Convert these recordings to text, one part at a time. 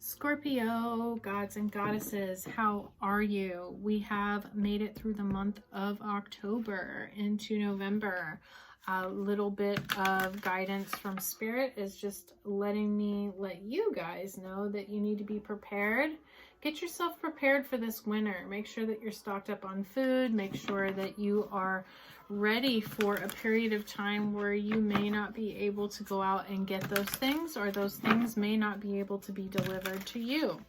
Scorpio, gods and goddesses, how are you? We have made it through the month of October into November. A little bit of guidance from Spirit is just letting me let you guys know that you need to be prepared. Get yourself prepared for this winter. Make sure that you're stocked up on food. Make sure that you are ready for a period of time where you may not be able to go out and get those things, or those things may not be able to be delivered to you.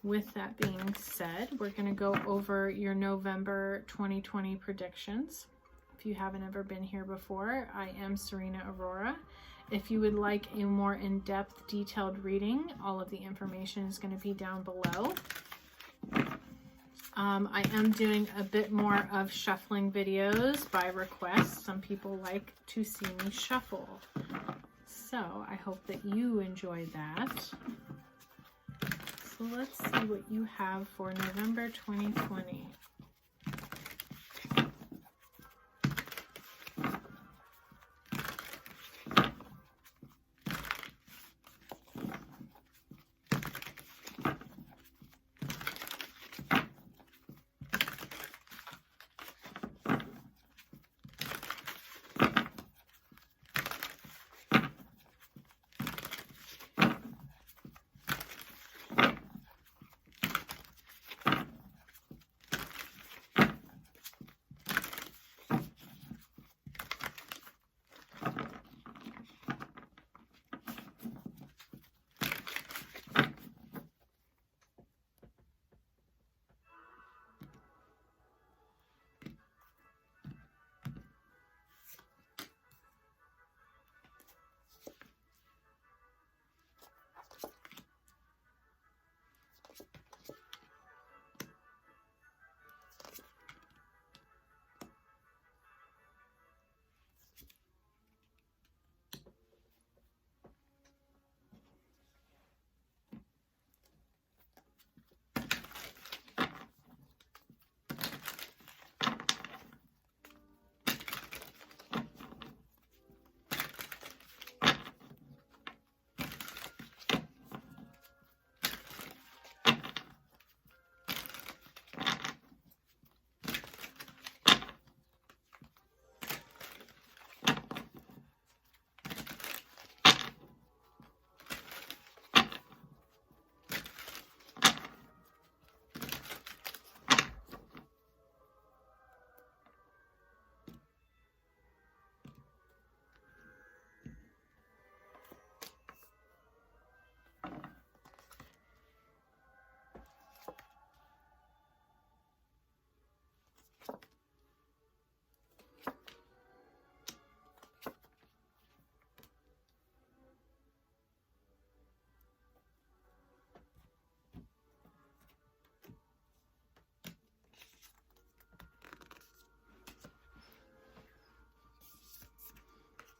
With that being said, we're going to go over your November 2020 predictions. If you haven't ever been here before, I am SerenaAurora. If you would like a more in-depth, detailed reading, all of the information is going to be down below. I am doing a bit more of shuffling videos by request. Some people like to see me shuffle. So I hope that you enjoy that. So let's see what you have for November 2020.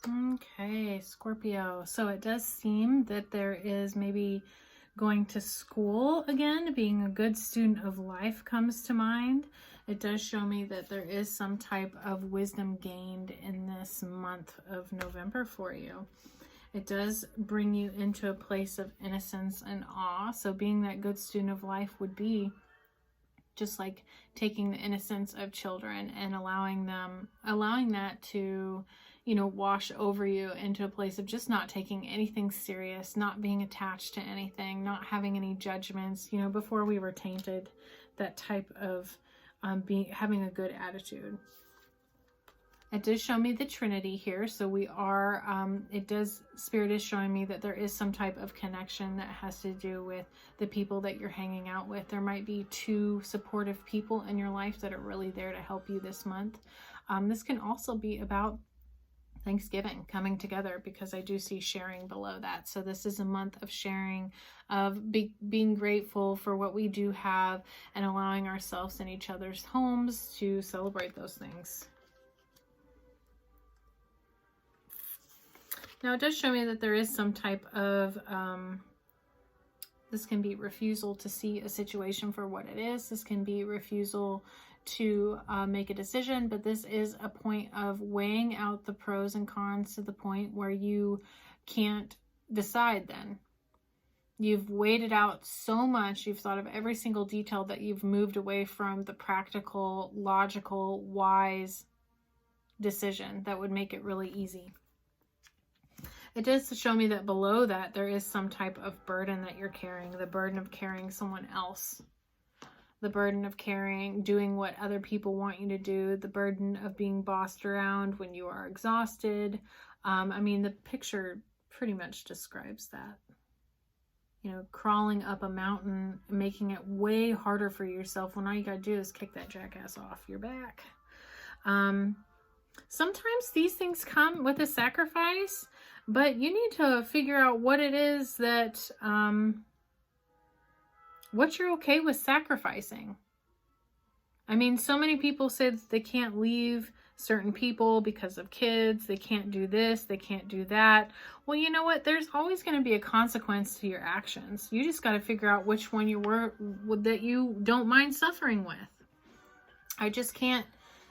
Okay, Scorpio. So it does seem that there is maybe going to school again. Being a good student of life comes to mind. It does show me that there is some type of wisdom gained in this month of November for you. It does bring you into a place of innocence and awe. So being that good student of life would be just like taking the innocence of children and allowing that to, you know, wash over you into a place of just not taking anything serious, not being attached to anything, not having any judgments. You know, before we were tainted, that type of having a good attitude. It does show me the Trinity here. So we are, Spirit is showing me that there is some type of connection that has to do with the people that you're hanging out with. There might be two supportive people in your life that are really there to help you this month. This can also be about Thanksgiving coming together, because I do see sharing below that. So this is a month of sharing, of being grateful for what we do have and allowing ourselves in each other's homes to celebrate those things. Now it does show me that there is some type of, this can be refusal to see a situation for what it is. This can be refusal to make a decision, but this is a point of weighing out the pros and cons to the point where you can't decide then. You've weighed it out so much. You've thought of every single detail that you've moved away from the practical, logical, wise decision that would make it really easy. It does show me that below that there is some type of burden that you're carrying, the burden of carrying someone else, the burden of carrying, doing what other people want you to do, the burden of being bossed around when you are exhausted. I mean, the picture pretty much describes that. You know, crawling up a mountain, making it way harder for yourself when all you gotta do is kick that jackass off your back. Sometimes these things come with a sacrifice, but you need to figure out what it is that, what you're okay with sacrificing. I mean, so many people say that they can't leave certain people because of kids. They can't do this. They can't do that. Well, you know what? There's always going to be a consequence to your actions. You just got to figure out which one that you don't mind suffering with. I just can't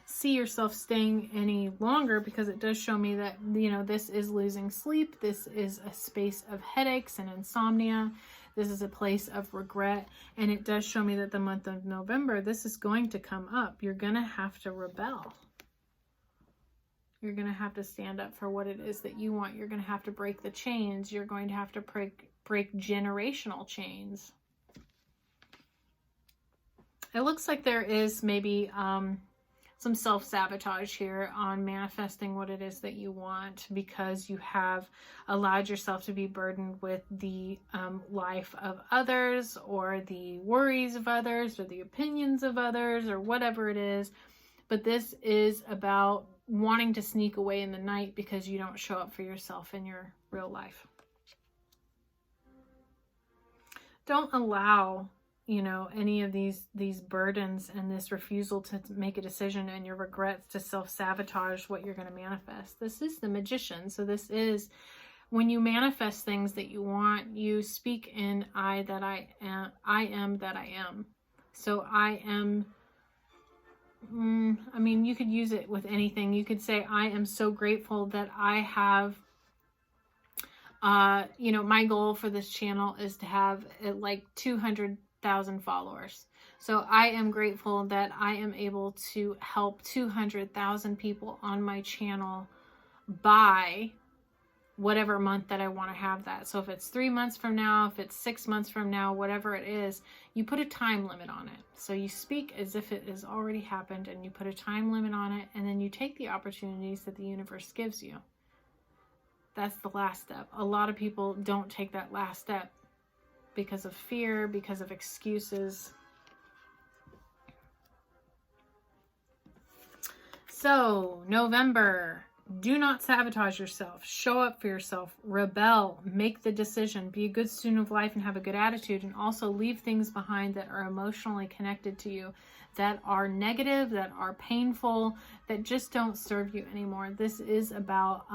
see yourself staying any longer because it does show me that, you know, this is losing sleep. This is a space of headaches and insomnia. This is a place of regret. And it does show me that the month of November, this is going to come up. You're going to have to rebel. You're going to have to stand up for what it is that you want. You're going to have to break the chains. You're going to have to break generational chains. It looks like there is maybe some self-sabotage here on manifesting what it is that you want because you have allowed yourself to be burdened with the life of others or the worries of others or the opinions of others or whatever it is. But this is about wanting to sneak away in the night because you don't show up for yourself in your real life. Don't allow, you know, any of these burdens and this refusal to make a decision and your regrets to self-sabotage what you're going to manifest. This is the Magician. So this is when you manifest things that you want, you speak in I am that I am. So I am, I mean, you could use it with anything. You could say, I am so grateful that I have, you know, my goal for this channel is to have like 200,000 followers. So I am grateful that I am able to help 200,000 people on my channel by whatever month that I want to have that. So if it's 3 months from now, if it's 6 months from now, whatever it is, you put a time limit on it. So you speak as if it has already happened and you put a time limit on it, and then you take the opportunities that the universe gives you. That's the last step. A lot of people don't take that last step because of fear, because of excuses. So, November, do not sabotage yourself. Show up for yourself. Rebel. Make the decision. Be a good student of life and have a good attitude, and also leave things behind that are emotionally connected to you, that are negative, that are painful, that just don't serve you anymore. This is about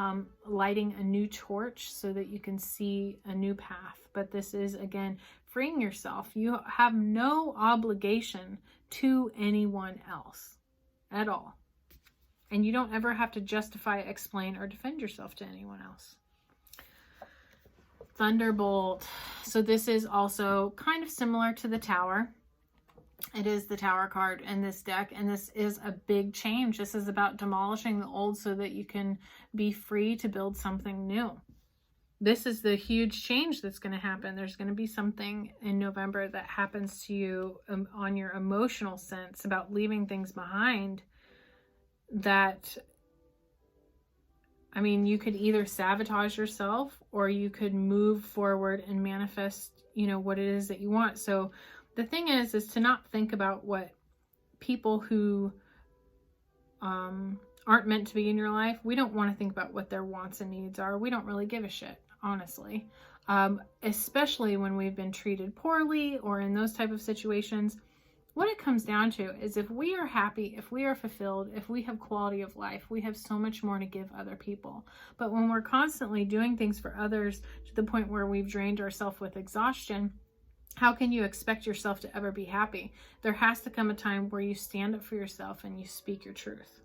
lighting a new torch so that you can see a new path. But this is, again, freeing yourself. You have no obligation to anyone else at all. And you don't ever have to justify, explain, or defend yourself to anyone else. Thunderbolt. So this is also kind of similar to the Tower. It is the Tower card in this deck, and this is a big change. This is about demolishing the old so that you can be free to build something new. This is the huge change that's going to happen. There's going to be something in November that happens to you on your emotional sense about leaving things behind that, I mean, you could either sabotage yourself or you could move forward and manifest, you know, what it is that you want. So the thing is to not think about what people who aren't meant to be in your life, we don't want to think about what their wants and needs are. We don't really give a shit, honestly. Especially when we've been treated poorly or in those type of situations. What it comes down to is if we are happy, if we are fulfilled, if we have quality of life, we have so much more to give other people. But when we're constantly doing things for others to the point where we've drained ourselves with exhaustion, how can you expect yourself to ever be happy? There has to come a time where you stand up for yourself and you speak your truth.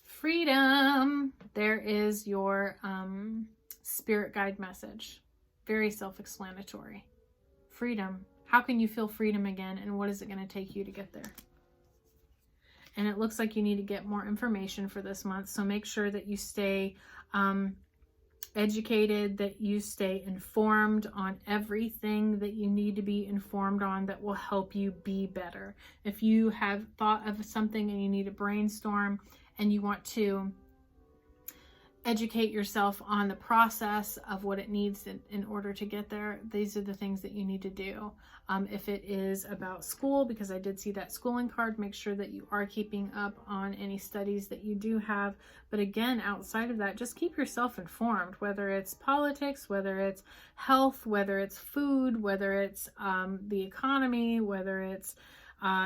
Freedom. There is your spirit guide message. Very self-explanatory. Freedom. How can you feel freedom again, and what is it going to take you to get there? And it looks like you need to get more information for this month, so make sure that you stay educated, that you stay informed on everything that you need to be informed on that will help you be better. If you have thought of something and you need to brainstorm and you want to educate yourself on the process of what it needs in order to get there, these are the things that you need to do. If it is about school, because I did see that schooling card, make sure that you are keeping up on any studies that you do have. But again, outside of that, just keep yourself informed, whether it's politics, whether it's health, whether it's food, whether it's the economy, whether it's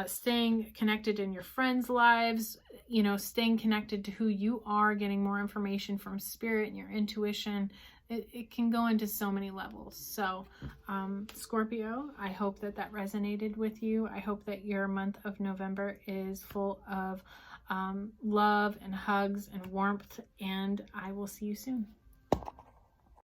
staying connected in your friends' lives, you know, staying connected to who you are, getting more information from spirit and your intuition. It can go into so many levels. So Scorpio, I hope that that resonated with you. I hope that your month of November is full of love and hugs and warmth, and I will see you soon.